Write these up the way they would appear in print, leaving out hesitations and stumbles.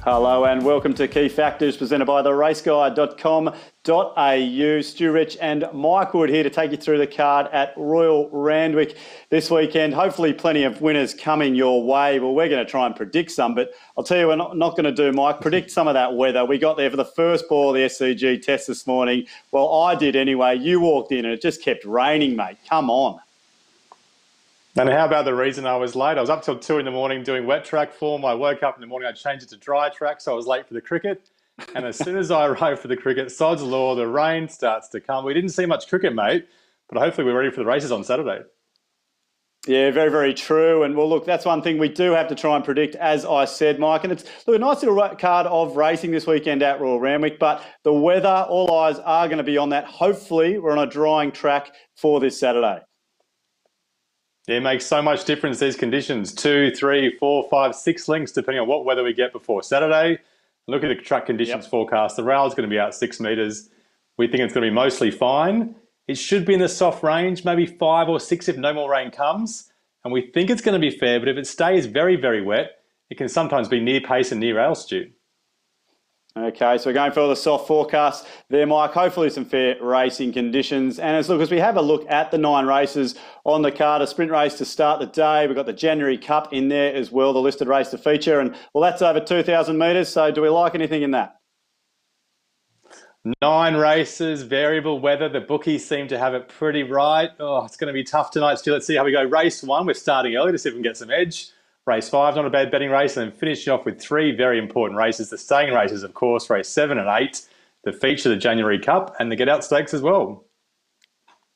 Hello and welcome to Key Factors presented by theraceguide.com.au. Stu Rich and Mike Wood here to take you through the card at Royal Randwick this weekend. Hopefully plenty of winners coming your way. Well, we're going to try and predict some, but I'll tell you we're not going to do, Mike, predict some of that weather. We got there for the first ball of the SCG test this morning. Well, I did anyway. You walked in and it just kept raining, mate. Come on. And how about the reason I was late? I was up till 2 in the morning doing wet track form. I woke up in the morning, I changed it to dry track, so I was late for the cricket. And as soon as I arrived for the cricket, sod's law, the rain starts to come. We didn't see much cricket, mate, but hopefully we're ready for the races on Saturday. Yeah, very, very true. And well, look, that's one thing we do have to try and predict, as I said, Mike. And it's a nice little card of racing this weekend at Royal Randwick, but the weather, all eyes are going to be on that. Hopefully we're on a drying track for this Saturday. Yeah, it makes so much difference, these conditions. 2, 3, 4, 5, 6 links, depending on what weather we get before Saturday. Look at the track conditions forecast. The rail's going to be out 6 metres. We think it's going to be mostly fine. It should be in the soft range, maybe 5 or 6 if no more rain comes. And we think it's going to be fair, but if it stays very, very wet, it can sometimes be near pace and near rail, Stu. Okay, so we're going for the soft forecast there, Mike. Hopefully some fair racing conditions. And as we have a look at the 9 races on the card, a sprint race to start the day. We've got the January Cup in there as well, the listed race to feature. And, well, that's over 2,000 metres. So do we like anything in that? 9 races, variable weather. The bookies seem to have it pretty right. Oh, it's going to be tough tonight, Stu. Let's see how we go. Race 1, we're starting early to see if we can get some edge. Race 5, not a bad betting race, and then finishing off with 3 very important races. The staying races, of course, race 7 and 8, the feature, the January Cup, and the Get Out Stakes as well.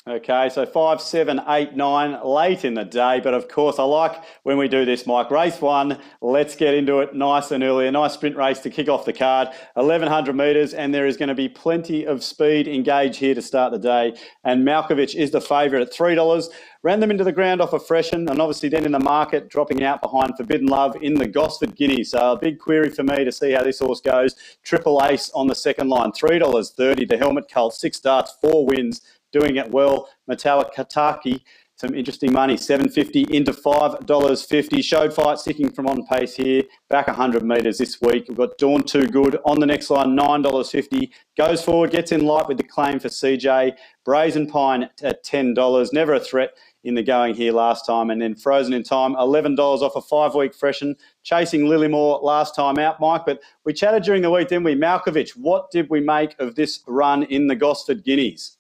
Okay, so 5, 7, 8, 9, late in the day. But, of course, I like when we do this, Mike. Race 1, let's get into it nice and early. A nice sprint race to kick off the card. 1,100 metres, and there is going to be plenty of speed engaged here to start the day. And Malkovich is the favourite at $3. Ran them into the ground off a freshen, and obviously then in the market, dropping out behind Forbidden Love in the Gosford Guineas. So a big query for me to see how this horse goes. Triple Ace on the second line, $3.30. The Helmet Cult, 6 starts, 4 wins. Doing it well. Matawa Kataki, some interesting money, $7.50 into $5.50. Showed fight sticking from on pace here, back 100 metres this week. We've got Dawn Too Good on the next line, $9.50. Goes forward, gets in light with the claim for CJ. Brazen Pine at $10. Never a threat in the going here last time. And then Frozen in Time, $11 off a 5-week freshen. Chasing Lilymore last time out, Mike. But we chatted during the week, didn't we? Malkovich, what did we make of this run in the Gosford Guineas?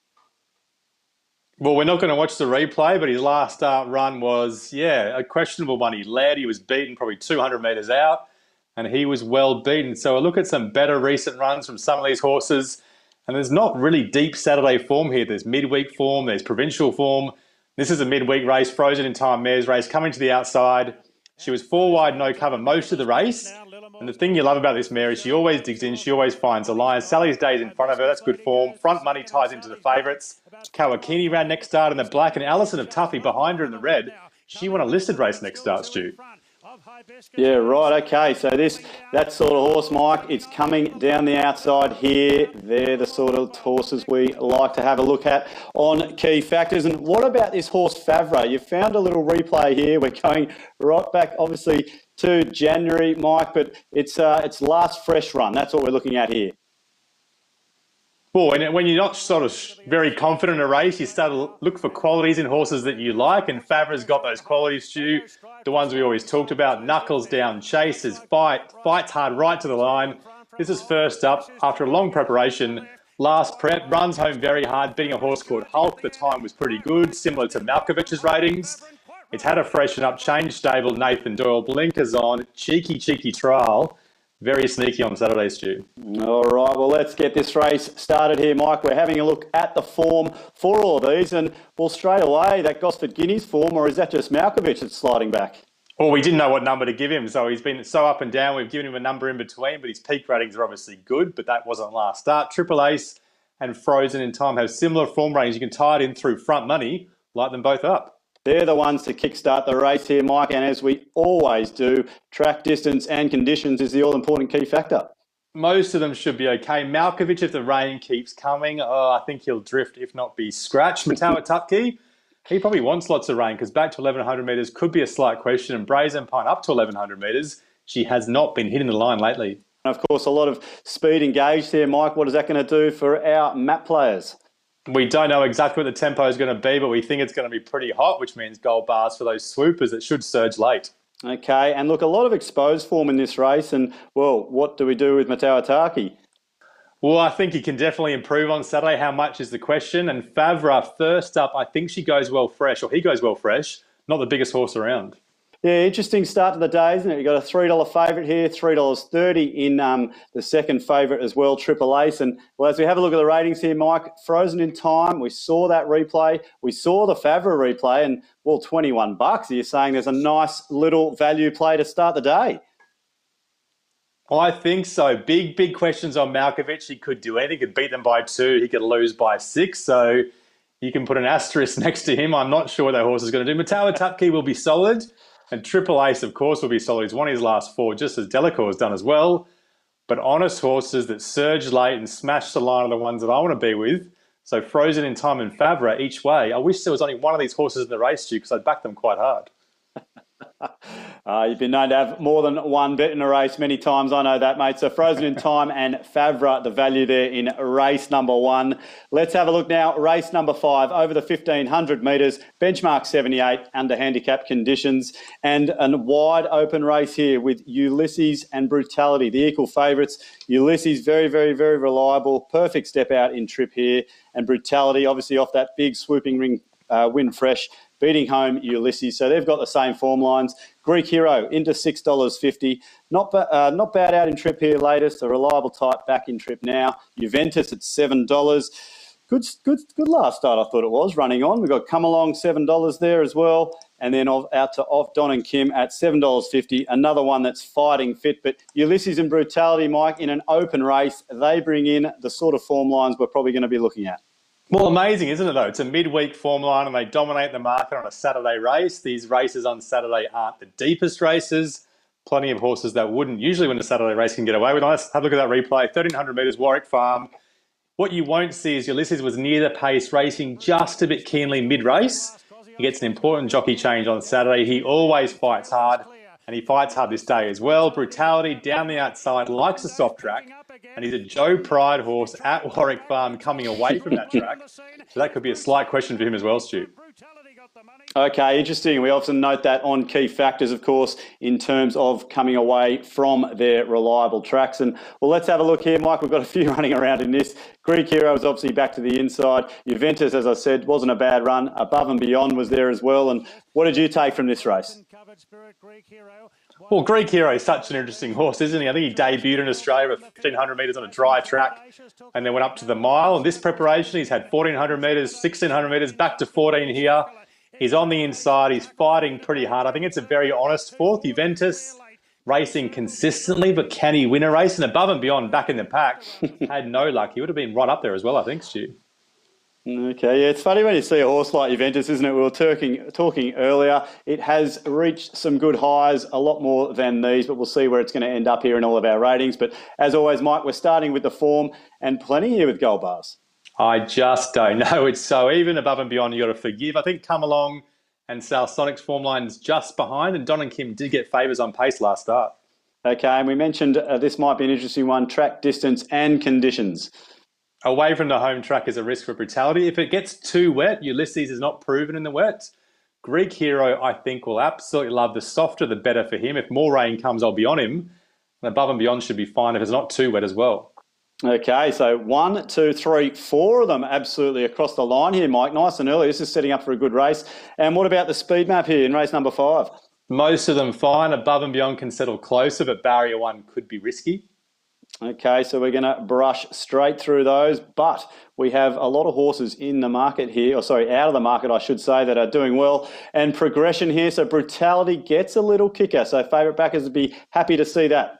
Well, we're not going to watch the replay, but his last start run was, a questionable one. He led, he was beaten probably 200 metres out, and he was well beaten. So a look at some better recent runs from some of these horses, and there's not really deep Saturday form here. There's midweek form, there's provincial form. This is a midweek race, Frozen in Time mare's race, coming to the outside. She was 4 wide, no cover most of the race. And the thing you love about this mare is she always digs in, she always finds a line. Sally's Day's in front of her, that's good form. Front money ties into the favourites. Kawakini ran next start in the black, and Allison of Tuffy behind her in the red. She won a listed race next start, Stu. Yeah, right, okay. So that sort of horse, Mike, it's coming down the outside here. They're the sort of horses we like to have a look at on Key Factors. And what about this horse, Favre? You found a little replay here. We're going right back, obviously, to January, Mike, but it's last fresh run. That's what we're looking at here. Well, and when you're not sort of very confident in a race, you start to look for qualities in horses that you like, and Favre's got those qualities, Stu, the ones we always talked about. Knuckles down, chases, fights hard right to the line. This is first up after a long preparation. Last prep, runs home very hard, beating a horse called Hulk. The time was pretty good, similar to Malkovich's ratings. It's had a freshen up, change stable, Nathan Doyle, blinkers on, cheeky trial. Very sneaky on Saturday, Stu. All right, well, let's get this race started here, Mike. We're having a look at the form for all of these. And, well, straight away, that Gosford Guineas form, or is that just Malkovich that's sliding back? Well, we didn't know what number to give him, so he's been so up and down. We've given him a number in between, but his peak ratings are obviously good, but that wasn't last start. Triple Ace and Frozen in Time have similar form ratings. You can tie it in through front money, light them both up. They're the ones to kickstart the race here, Mike, and as we always do, track distance and conditions is the all-important key factor. Most of them should be okay. Malkovich, if the rain keeps coming, I think he'll drift, if not be scratched. Matawa Tutki, he probably wants lots of rain because back to 1,100 metres could be a slight question, and Brazen Pine up to 1,100 metres. She has not been hitting the line lately. Of course, a lot of speed engaged here, Mike. What is that going to do for our map players? We don't know exactly what the tempo is going to be, but we think it's going to be pretty hot, which means gold bars for those swoopers that should surge late. Okay, and look, a lot of exposed form in this race, and, well, what do we do with Matawataki? Well, I think he can definitely improve on Saturday. How much is the question? And Favre, first up, I think she goes well fresh, or he goes well fresh, not the biggest horse around. Yeah, interesting start to the day, isn't it? You've got a $3 favourite here, $3.30 in the second favourite as well, Triple Ace. And, well, as we have a look at the ratings here, Mike, Frozen in Time, we saw that replay. We saw the Favre replay, and, well, $21. You're saying there's a nice little value play to start the day. I think so. Big questions on Malkovich. He could do anything. He could beat them by 2. He could lose by 6. So you can put an asterisk next to him. I'm not sure what that horse is going to do. Matawataki will be solid. And Triple Ace, of course, will be solid. He's won his last 4, just as Delacour has done as well. But honest horses that surge late and smash the line are the ones that I want to be with. So Frozen in Time and Favre each way. I wish there was only one of these horses in the race, Stu, because I'd back them quite hard. You've been known to have more than one bet in a race many times. I know that, mate. So Frozen in Time and Favre, the value there in race number 1. Let's have a look now. Race number 5, over the 1,500 metres, benchmark 78 under handicap conditions, and a wide open race here with Ulysses and Brutality, the equal favourites. Ulysses, very reliable. Perfect step out in trip here. And Brutality, obviously off that big swooping ring win fresh, beating home Ulysses. So they've got the same form lines. Greek Hero into $6.50. Not bad out in trip here latest. A reliable type back in trip now. Juventus at $7. Good last start, I thought it was, running on. We've got Come Along, $7 there as well. And then out to Off Don and Kim at $7.50. Another one that's fighting fit. But Ulysses and Brutality, Mike, in an open race, they bring in the sort of form lines we're probably going to be looking at. Well, amazing, isn't it, though? It's a midweek form line and they dominate the market on a Saturday race. These races on Saturday aren't the deepest races. Plenty of horses that wouldn't usually win a Saturday race can get away with. Let's have a look at that replay. 1,300 metres, Warwick Farm. What you won't see is Ulysses was near the pace, racing just a bit keenly mid-race. He gets an important jockey change on Saturday. He always fights hard, and he fights hard this day as well. Brutality down the outside, likes a soft track. And he's a Joe Pride horse at Warwick Farm coming away from that track. So that could be a slight question for him as well, Stu. Okay, interesting. We often note that on key factors, of course, in terms of coming away from their reliable tracks. And, well, let's have a look here, Mike. We've got a few running around in this. Greek Hero is obviously back to the inside. Juventus, as I said, wasn't a bad run. Above and Beyond was there as well. And what did you take from this race? Well, Greek Hero is such an interesting horse, isn't he? I think he debuted in Australia with 1,500 metres on a dry track and then went up to the mile. In this preparation, he's had 1,400 metres, 1,600 metres, back to 14 here. He's on the inside. He's fighting pretty hard. I think it's a very honest fourth. Juventus racing consistently, but can he win a race? And Above and Beyond back in the pack had no luck. He would have been right up there as well, I think, Stu. Okay, yeah, it's funny when you see a horse like Juventus, isn't it? We were talking earlier. It has reached some good highs, a lot more than these, but we'll see where it's going to end up here in all of our ratings. But as always, Mike, we're starting with the form and plenty here with gold bars. I just don't know. It's so even. Above and Beyond, you got to forgive. I think Come Along and South Sonic's form line's just behind, and Don and Kim did get favours on pace last start. Okay, and we mentioned this might be an interesting one, track distance and conditions. Away from the home track is a risk for Brutality. If it gets too wet, Ulysses is not proven in the wet. Greek Hero, I think, will absolutely love. The softer, the better for him. If more rain comes, I'll be on him. And Above and Beyond should be fine if it's not too wet as well. Okay, so 1, 2, 3, 4 of them absolutely across the line here, Mike. Nice and early. This is setting up for a good race. And what about the speed map here in race number 5? Most of them fine. Above and Beyond can settle closer, but barrier 1 could be risky. Okay, so we're going to brush straight through those, but we have a lot of horses in the market here, out of the market, I should say, that are doing well. And progression here, so Brutality gets a little kicker, so favourite backers would be happy to see that.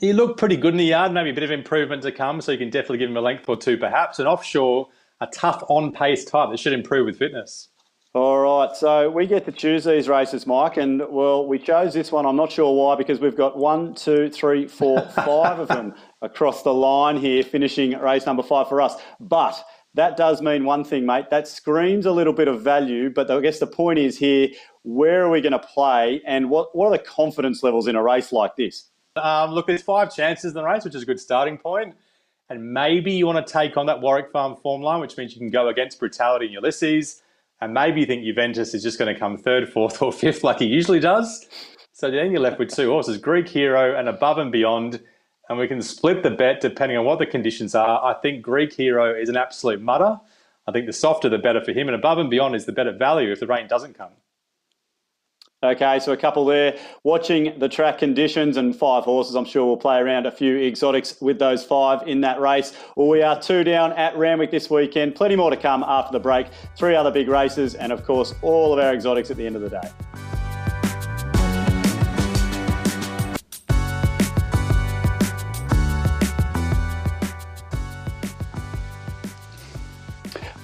He looked pretty good in the yard, maybe a bit of improvement to come, so you can definitely give him a length or two perhaps. And Offshore, a tough on-pace type that should improve with fitness. All right, so we get to choose these races, Mike, and, well, we chose this one. I'm not sure why, because we've got 1, 2, 3, 4, 5 of them across the line here, finishing race number 5 for us. But that does mean one thing, mate. That screams a little bit of value, but I guess the point is here, where are we going to play, and what are the confidence levels in a race like this? Look, there's 5 chances in the race, which is a good starting point. And maybe you want to take on that Warwick Farm form line, which means you can go against Brutality in Ulysses. And maybe you think Juventus is just going to come 3rd, 4th, or 5th like he usually does. So then you're left with 2 horses, Greek Hero and Above and Beyond. And we can split the bet depending on what the conditions are. I think Greek Hero is an absolute mutter. I think the softer the better for him. And Above and Beyond is the better value if the rain doesn't come. Okay, so a couple there. Watching the track conditions and 5 horses, I'm sure we'll play around a few exotics with those 5 in that race. Well, we are 2 down at Randwick this weekend. Plenty more to come after the break. 3 other big races and, of course, all of our exotics at the end of the day.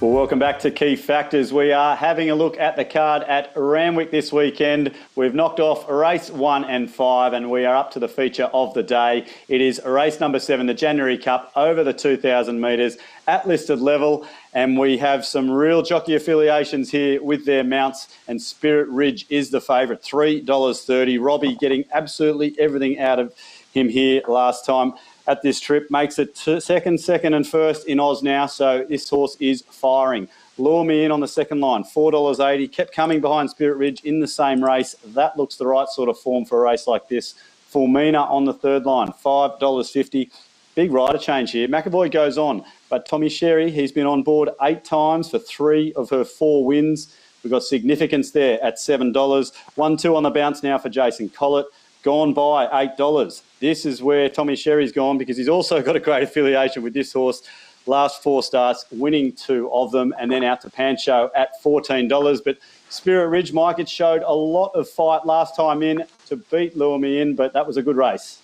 Well, welcome back to Key Factors. We are having a look at the card at Randwick this weekend. We've knocked off race 1 and 5 and we are up to the feature of the day. It is race number 7, the January Cup, over the 2,000 metres at listed level. And we have some real jockey affiliations here with their mounts, and Spirit Ridge is the favourite, $3.30. Robbie getting absolutely everything out of him here last time at this trip, makes it second and first in Oz now, so this horse is firing. Lure Me In on the second line, $4.80, kept coming behind Spirit Ridge in the same race. That looks the right sort of form for a race like this. Fulmina on the third line, $5.50. Big rider change here. McAvoy goes on, but Tommy Sherry, he's been on board 8 times for 3 of her 4 wins. We've got significance there at $7. 1-2 on the bounce now for Jason Collett. Gone by $8. This is where Tommy Sherry's gone because he's also got a great affiliation with this horse. Last 4 starts, winning 2 of them, and then out to Pancho at $14. But Spirit Ridge, Mike, it showed a lot of fight last time in to beat Lure Me In, but that was a good race.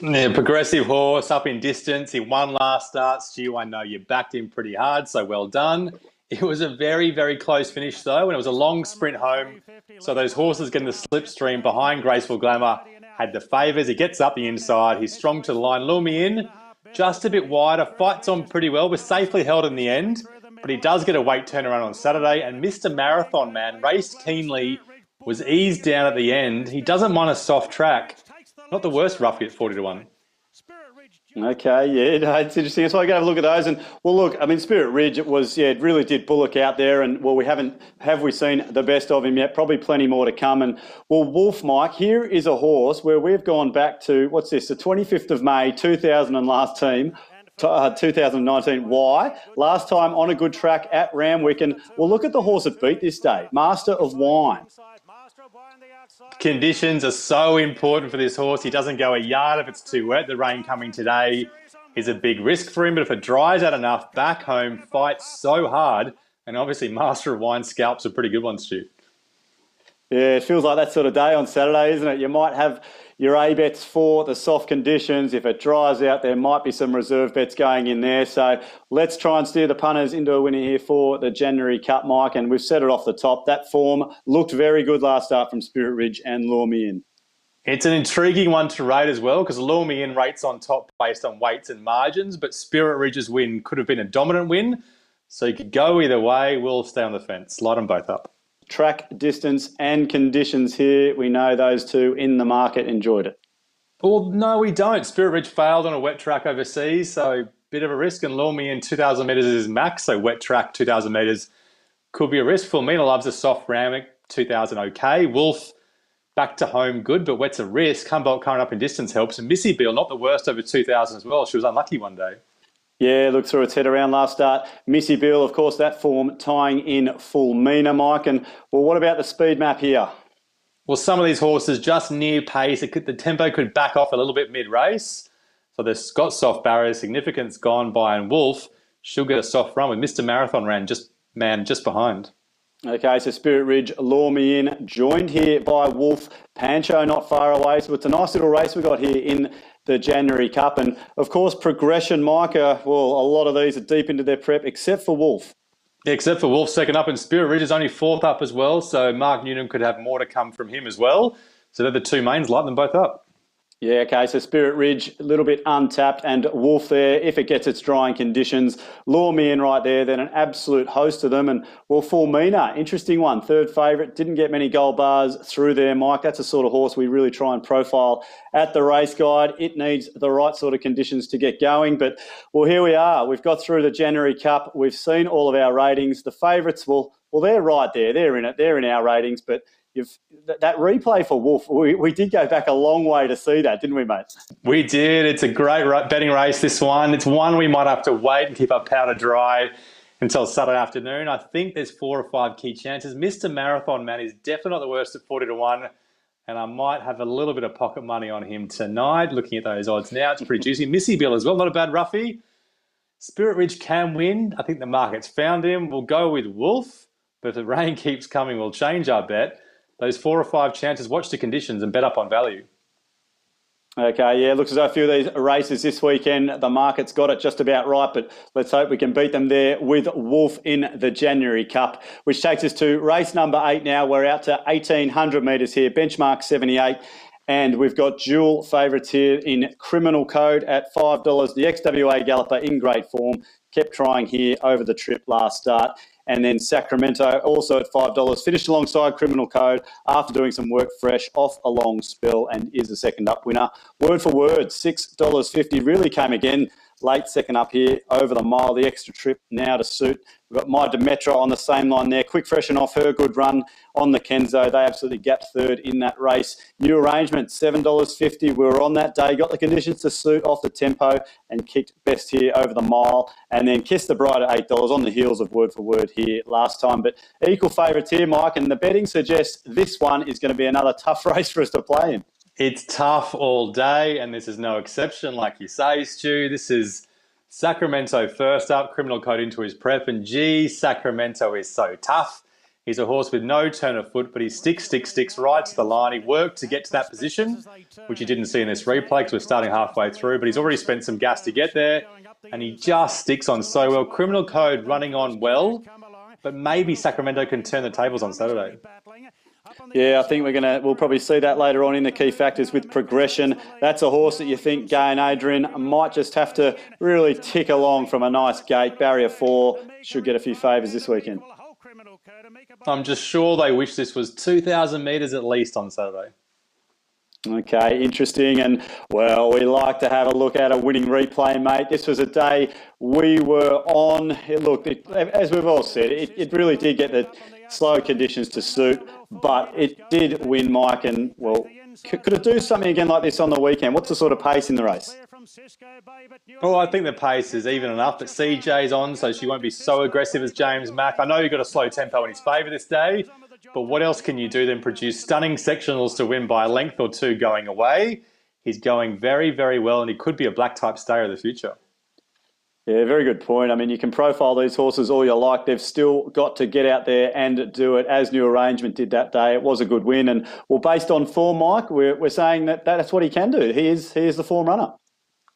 Yeah, progressive horse, up in distance. He won last start. Stu, I know you backed him pretty hard, so well done. It was a very, very close finish, though, and it was a long sprint home. So those horses getting the slipstream behind Graceful Glamour had the favours. He gets up the inside. He's strong to the line. Lure Me In, just a bit wider. Fights on pretty well. Was safely held in the end, but he does get a weight turnaround on Saturday. And Mr. Marathon Man raced keenly, was eased down at the end. He doesn't mind a soft track. Not the worst roughie at 40-1. Okay, yeah, no, it's interesting. So I go have a look at those, and well, look, I mean, Spirit Ridge, it really did bullock out there, and well, have we seen the best of him yet? Probably plenty more to come. And well, Wolf, Mike, here is a horse where we've gone back to what's this? The 25th of May, 2000 and last team. 2019. Why? Last time on a good track at Randwick, and well, look at the horse that beat this day, Master of Wine. Conditions are so important for this horse. He doesn't go a yard if it's too wet. The rain coming today is a big risk for him, but if it dries out enough, back home, fights so hard. And obviously, Master of Wine scalps a pretty good one, Stu. Yeah, it feels like that sort of day on Saturday, isn't it? You might have your A-bets for the soft conditions. If it dries out, there might be some reserve bets going in there. So let's try and steer the punters into a winner here for the January Cup, Mike. And we've set it off the top. That form looked very good last start from Spirit Ridge and Lure Me In. It's an intriguing one to rate as well because Lure Me In rates on top based on weights and margins, but Spirit Ridge's win could have been a dominant win. So you could go either way. We'll stay on the fence. Light them both up. Track, distance and conditions here. We know those two in the market enjoyed it. Well, no, we don't. Spirit Ridge failed on a wet track overseas, so bit of a risk. And Lure Me In 2,000 metres is max, so wet track 2,000 metres could be a risk. Fulmina loves a soft Randwick 2,000 okay. Wolf back to home good, but wet's a risk. Humboldt coming up in distance helps. And Missy Beale, not the worst over 2,000 as well. She was unlucky one day. Yeah, looked through its head around last start. Missy Beale, of course, that form tying in Fulmina, Mike. And, well, what about the speed map here? Well, some of these horses just near pace. The tempo could back off a little bit mid-race. So they've got soft barriers. Significance gone by. And Wolf, she'll get a soft run with Mr. Marathon just behind. Okay, so Spirit Ridge, Lure Me In, joined here by Wolf. Pancho not far away. So it's a nice little race we got here in the January Cup. And, of course, progression, Micah, well, a lot of these are deep into their prep, except for Wolf. Yeah, except for Wolf second up, and Spirit Ridge is only 4th up as well, so Mark Newnham could have more to come from him as well. So they're the two mains, light them both up. Yeah, okay, so Spirit Ridge, a little bit untapped, and Wolf there, if it gets its drying conditions, lure me in right there, then an absolute host of them. And, well, Fulmina, interesting one, third favourite, didn't get many gold bars through there, Mike. That's a sort of horse we really try and profile at the race guide. It needs the right sort of conditions to get going. But, well, here we are. We've got through the January Cup. We've seen all of our ratings. The favourites, well, they're right there. They're in it. They're in our ratings, but that replay for Wolf, we did go back a long way to see that, didn't we, mate? We did. It's a great betting race, this one. It's one we might have to wait and keep our powder dry until Saturday afternoon. I think there's 4 or 5 key chances. Mr. Marathon Man is definitely not the worst at 40 to 1, and I might have a little bit of pocket money on him tonight. Looking at those odds now, it's pretty juicy. Missy Bill as well, not a bad roughie. Spirit Ridge can win. I think the market's found him. We'll go with Wolf, but if the rain keeps coming, we'll change our bet. Those 4 or 5 chances, watch the conditions and bet up on value. Okay, yeah, looks as though a few of these races this weekend, the market's got it just about right, but let's hope we can beat them there with Wolf in the January Cup, which takes us to race number 8 now. We're out to 1,800 metres here, benchmark 78, and we've got dual favourites here in Criminal Code at $5. The XWA Galloper in great form, kept trying here over the trip last start. And then Sacramento also at $5, finished alongside Criminal Code after doing some work fresh off a long spell and is the second up winner. Word for word, $6.50, really came again late second up here over the mile, the extra trip now to suit. We've got My Demetra on the same line there, quick freshen off her good run on the Kenzo. They absolutely gapped third in that race. New arrangement, $7.50. We were on that day, got the conditions to suit off the tempo and kicked best here over the mile. And then Kiss the Bride at $8 on the heels of Word for Word here last time. But equal favourites here, Mike, and the betting suggests this one is going to be another tough race for us to play in. It's tough all day, and this is no exception, like you say, Stu. This is Sacramento first up, Criminal Code into his prep, and gee, Sacramento is so tough. He's a horse with no turn of foot, but he sticks right to the line. He worked to get to that position, which you didn't see in this replay because we're starting halfway through, but he's already spent some gas to get there, and he just sticks on so well. Criminal Code running on well, but maybe Sacramento can turn the tables on Saturday. Yeah, I think we'll probably see that later on in the key factors with Progression. That's a horse that you think Gay and Adrian might just have to really tick along from a nice gate. Barrier 4 should get a few favours this weekend. I'm just sure they wish this was 2,000 metres at least on Saturday. Okay, interesting. And, well, we like to have a look at a winning replay, mate. This was a day we were on. As we've all said, it really did get the slow conditions to suit, but it did win, Mike. And, well, could it do something again like this on the weekend? What's the sort of pace in the race? Oh, I think the pace is even enough, but CJ's on, so she won't be so aggressive as James Mack. I know you've got a slow tempo in his favour this day, but what else can you do than produce stunning sectionals to win by a length or two going away? He's going very, very well, and he could be a black-type stayer of the future. Yeah, very good point. I mean, you can profile these horses all you like. They've still got to get out there and do it, as New Arrangement did that day. It was a good win. And, well, based on form, Mike, we're saying that's what he can do. He is the form runner.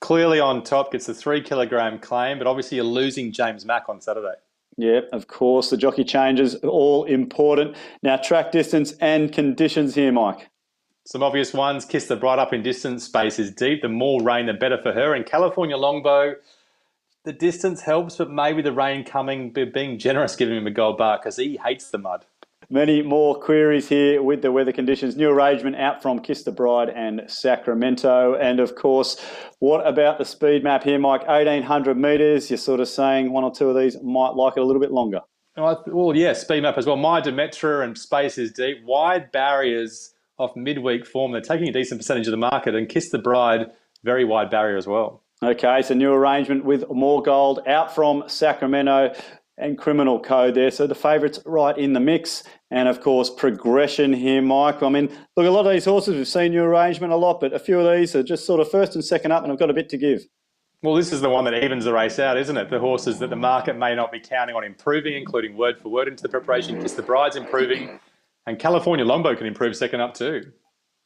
Clearly on top, gets the 3 kilogram claim, but obviously you're losing James Mack on Saturday. Yeah, of course. The jockey changes, all important. Now, track distance and conditions here, Mike. Some obvious ones. Kiss the Bride up in distance. Space is deep. The more rain, the better for her. And California Longbow, the distance helps, but maybe the rain coming, being generous, giving him a gold bar because he hates the mud. Many more queries here with the weather conditions. New arrangement out from Kiss the Bride and Sacramento. And, of course, what about the speed map here, Mike? 1,800 metres. You're sort of saying one or two of these might like it a little bit longer. Well, yeah, speed map as well. My Demetra and Space is deep. Wide barriers off midweek form. They're taking a decent percentage of the market. And Kiss the Bride, very wide barrier as well. Okay, so new arrangement with more gold out from Sacramento and Criminal Code there. So the favourites right in the mix. And, of course, Progression here, Mike. I mean, look, a lot of these horses, we've seen new arrangement a lot, but a few of these are just sort of first and second up and have got a bit to give. Well, this is the one that evens the race out, isn't it? The horses that the market may not be counting on improving, including Word for Word into the preparation. Kiss the Bride's improving. And California Longbow can improve second up too.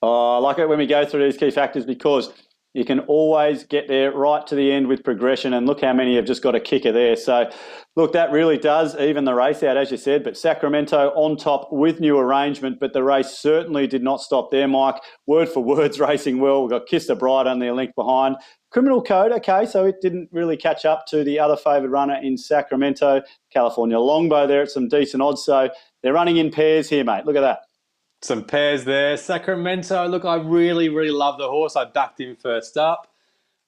I like it when we go through these key factors because You can always get there right to the end with progression, and look how many have just got a kicker there. So, look, that really does even the race out, as you said, but Sacramento on top with new arrangement, but the race certainly did not stop there, Mike. Word for Word's racing well. We've got Kiss the Bride only a length behind. Criminal Code, okay, so it didn't really catch up to the other favoured runner in Sacramento. California Longbow there at some decent odds, so they're running in pairs here, mate. Look at that. Some pairs there. Sacramento, look, I really, really love the horse. I backed him first up,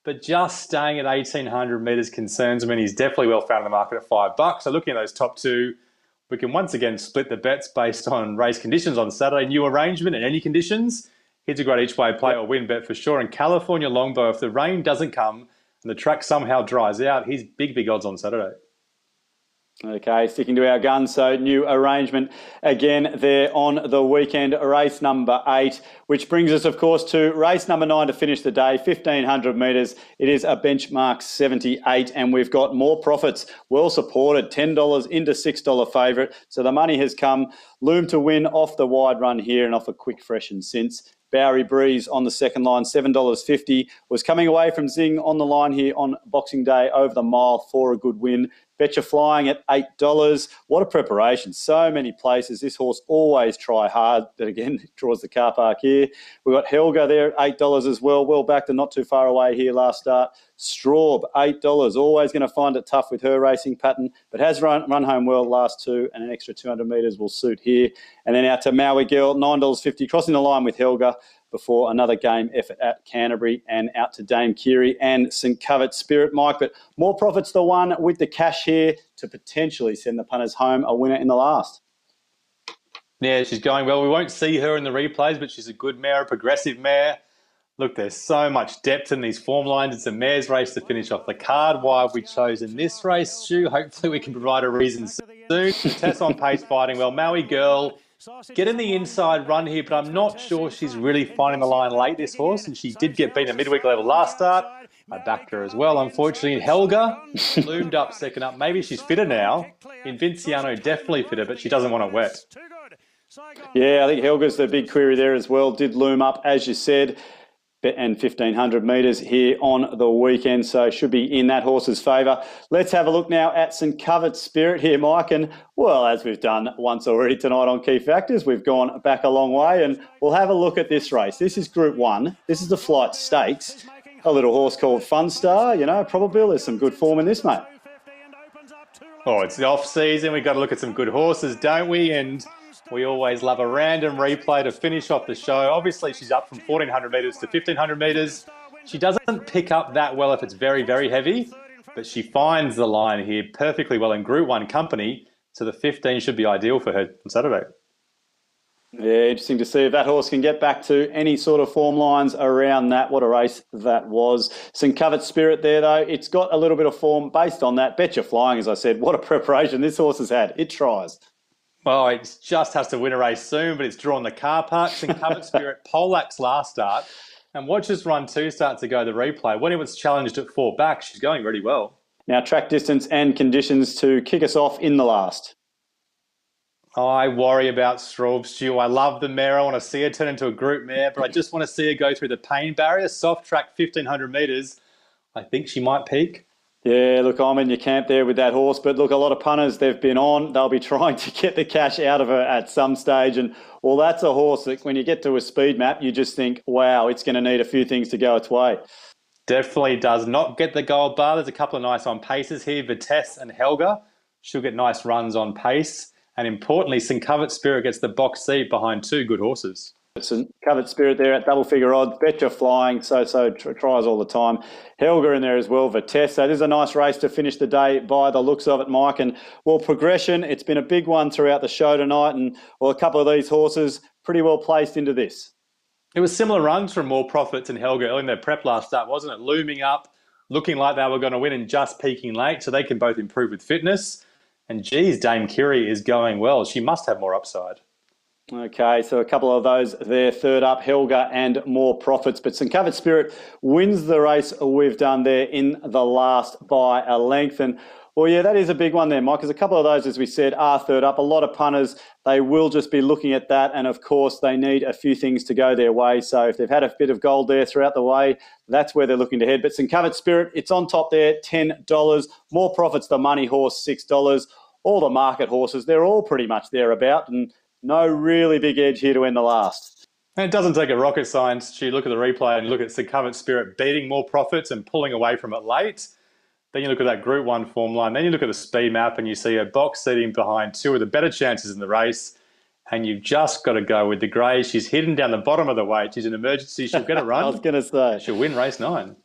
but just staying at 1,800 metres concerns me. He's definitely well found in the market at $5. So looking at those top two, we can once again split the bets based on race conditions on Saturday. New arrangement in any conditions. He's a great each-way play or win bet for sure. And California Longbow, if the rain doesn't come and the track somehow dries out, he's big, big odds on Saturday. Okay, sticking to our guns, so new arrangement again there on the weekend, race number 8, which brings us, of course, to race number 9 to finish the day, 1,500 metres. It is a benchmark 78, and we've got more profits, well supported, $10 into $6 favourite. So the money has come. Loom to win off the wide run here and off a quick fresh and since. Bowery Breeze on the second line, $7.50. Was coming away from Zing on the line here on Boxing Day over the mile for a good win. Betcha Flying at $8. What a preparation. So many places. This horse always try hard, but again, draws the car park here. We've got Helga there at $8 as well. Well backed and not too far away here last start. Straub, $8. Always going to find it tough with her racing pattern, but has run home well last two, and an extra 200 metres will suit here. And then out to Maui Girl, $9.50, crossing the line with Helga before another game effort at Canterbury, and out to Dame Kiri and St Covert Spirit, Mike. But more profits the one with the cash here to potentially send the punters home a winner in the last. Yeah, she's going well. We won't see her in the replays, but she's a good mare, a progressive mare. Look, there's so much depth in these form lines. It's a mare's race to finish off the card. Why have we chosen this race, Stu? Hopefully we can provide a reason soon. Tess on pace, fighting well. Maui Girl, getting the inside run here, but I'm not sure she's really finding the line late, this horse, and she did get beaten at midweek level last start. I backed her as well, unfortunately. Helga loomed up second up. Maybe she's fitter now. Invinciano definitely fitter, but she doesn't want it wet. Yeah, I think Helga's the big query there as well. Did loom up, as you said, and 1,500 metres here on the weekend, so should be in that horse's favour. Let's have a look now at St Covert Spirit here, Mike, and well, as we've done once already tonight on Key Factors, we've gone back a long way, and we'll have a look at this race. This is Group 1. This is the Flight Stakes. A little horse called Fun Star, you know, probably there's some good form in this, mate. Oh, it's the off-season. We've got to look at some good horses, don't we? And we always love a random replay to finish off the show. Obviously, she's up from 1,400 metres to 1,500 metres. She doesn't pick up that well if it's very, very heavy, but she finds the line here perfectly well in Group 1 company, so the 15 should be ideal for her on Saturday. Yeah, interesting to see if that horse can get back to any sort of form lines around that. What a race that was. St Covert Spirit there, though. It's got a little bit of form based on that. Betcha Flying, as I said. What a preparation this horse has had. It tries. Oh, it just has to win a race soon, but it's drawn the car park. St Covert Spirit, Polack's last start. And watch this run 2 start to go the replay. When it was challenged at 4 back, she's going really well. Now, track distance and conditions to kick us off in the last. I worry about Straub, Stu. I love the mare. I want to see her turn into a group mare, but I just want to see her go through the pain barrier. Soft track, 1,500 metres. I think she might peak. Yeah, look, I'm in your camp there with that horse. But look, a lot of punters they've been on, they'll be trying to get the cash out of her at some stage. And, well, that's a horse that when you get to a speed map, you just think, wow, it's going to need a few things to go its way. Definitely does not get the gold bar. There's a couple of nice on paces here. Vitesse and Helga. She'll get nice runs on pace. And importantly, St Covert Spirit gets the box seat behind 2 good horses. St Covert Spirit there at double figure odds. Betcha Flying, so tries all the time. Helga in there as well, Vitesse. So this is a nice race to finish the day by the looks of it, Mike. And, well, progression, it's been a big one throughout the show tonight. And, well, a couple of these horses pretty well placed into this. It was similar runs from More Profits and Helga early in their prep last start, wasn't it? Looming up, looking like they were going to win and just peaking late, so they can both improve with fitness. And, geez, Dame Kiri is going well. She must have more upside. Okay, so a couple of those there. Third up, Helga and More Profits. But St Covert Spirit wins the race we've done there in the last by a length. And, Well, yeah, that is a big one there, Mike, because a couple of those, as we said, are third up. A lot of punters, they will just be looking at that. And, of course, they need a few things to go their way. So if they've had a bit of gold there throughout the way, that's where they're looking to head. But St Covered Spirit, it's on top there, $10. More profits, the Money Horse, $6. All the market horses, they're all pretty much thereabout. And no really big edge here to end the last. And it doesn't take a rocket science to look at the replay and look at St Covered Spirit beating more profits and pulling away from it late. Then you look at that Group 1 form line. Then you look at the speed map and you see a box seating behind two of the better chances in the race. And you've just got to go with the grey. She's hidden down the bottom of the weight. She's an emergency. She'll get a run. I was going to say. She'll win race 9.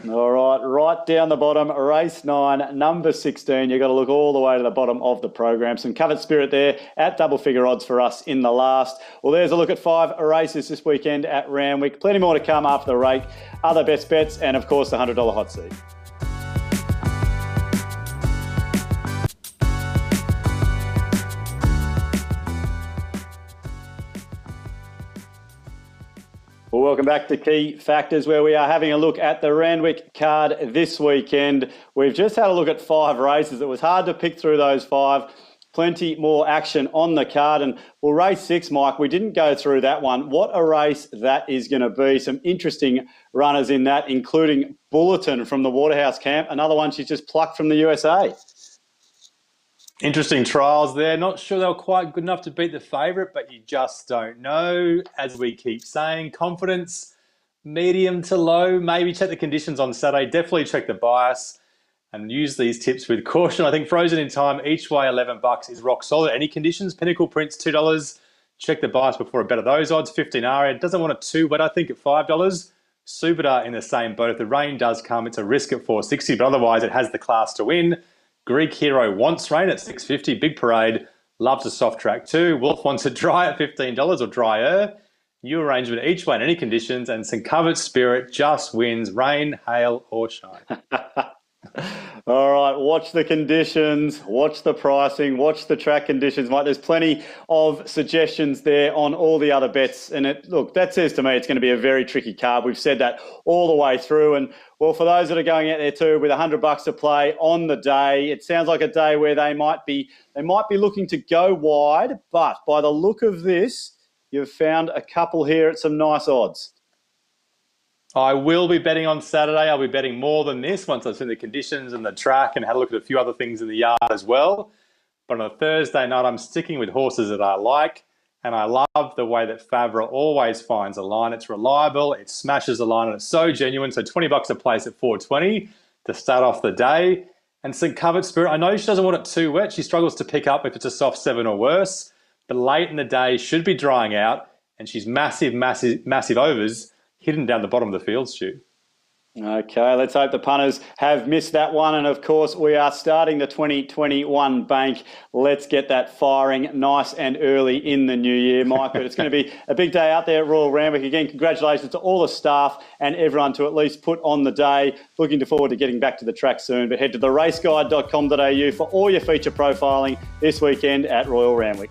All right down the bottom, race 9, number 16. You've got to look all the way to the bottom of the program. Some Covered Spirit there at double figure odds for us in the last. Well, there's a look at 5 races this weekend at Randwick. Plenty more to come after the rake, other best bets, and of course the $100 hot seat. Well, welcome back to Key Factors, where we are having a look at the Randwick card this weekend. We've just had a look at 5 races. It was hard to pick through those 5. Plenty more action on the card. And well, race 6, Mike, we didn't go through that one. What a race that is going to be. Some interesting runners in that, including Bulletin from the Waterhouse camp. Another one she's just plucked from the USA. Interesting trials there. Not sure they were quite good enough to beat the favourite, but you just don't know. As we keep saying, confidence, medium to low. Maybe check the conditions on Saturday. Definitely check the bias and use these tips with caution. I think Frozen in Time, each way $11 is rock solid. Any conditions? Pinnacle Prince, $2. Check the bias before a bet of those odds. 15R. It doesn't want it too wet, I think, at $5. Superdar in the same boat. If the rain does come, it's a risk at $4.60, but otherwise it has the class to win. Greek Hero wants rain at $6.50. Big Parade loves a soft track too. Wolf wants it dry at $15 or drier. New arrangement each way in any conditions. And St Covered Spirit just wins rain, hail or shine. All right, watch the conditions, watch the pricing, watch the track conditions, Mike. There's plenty of suggestions there on all the other bets. And look, that says to me it's going to be a very tricky card. We've said that all the way through. And well, for those that are going out there too, with $100 to play on the day, it sounds like a day where they might be looking to go wide. But by the look of this, you've found a couple here at some nice odds. I will be betting on Saturday. I'll be betting more than this once I've seen the conditions and the track and had a look at a few other things in the yard as well. But on a Thursday night, I'm sticking with horses that I like. And I love the way that Favre always finds a line. It's reliable, it smashes the line, and it's so genuine. So $20 a place at $4.20 to start off the day. And St Covered Spirit, I know she doesn't want it too wet. She struggles to pick up if it's a soft 7 or worse. But late in the day, should be drying out. And she's massive overs hidden down the bottom of the field, Stu. Okay, let's hope the punters have missed that one. And, of course, we are starting the 2021 bank. Let's get that firing nice and early in the new year, Mike. But it's going to be a big day out there at Royal Randwick. Again, congratulations to all the staff and everyone to at least put on the day. Looking forward to getting back to the track soon. But head to theraceguide.com.au for all your feature profiling this weekend at Royal Randwick.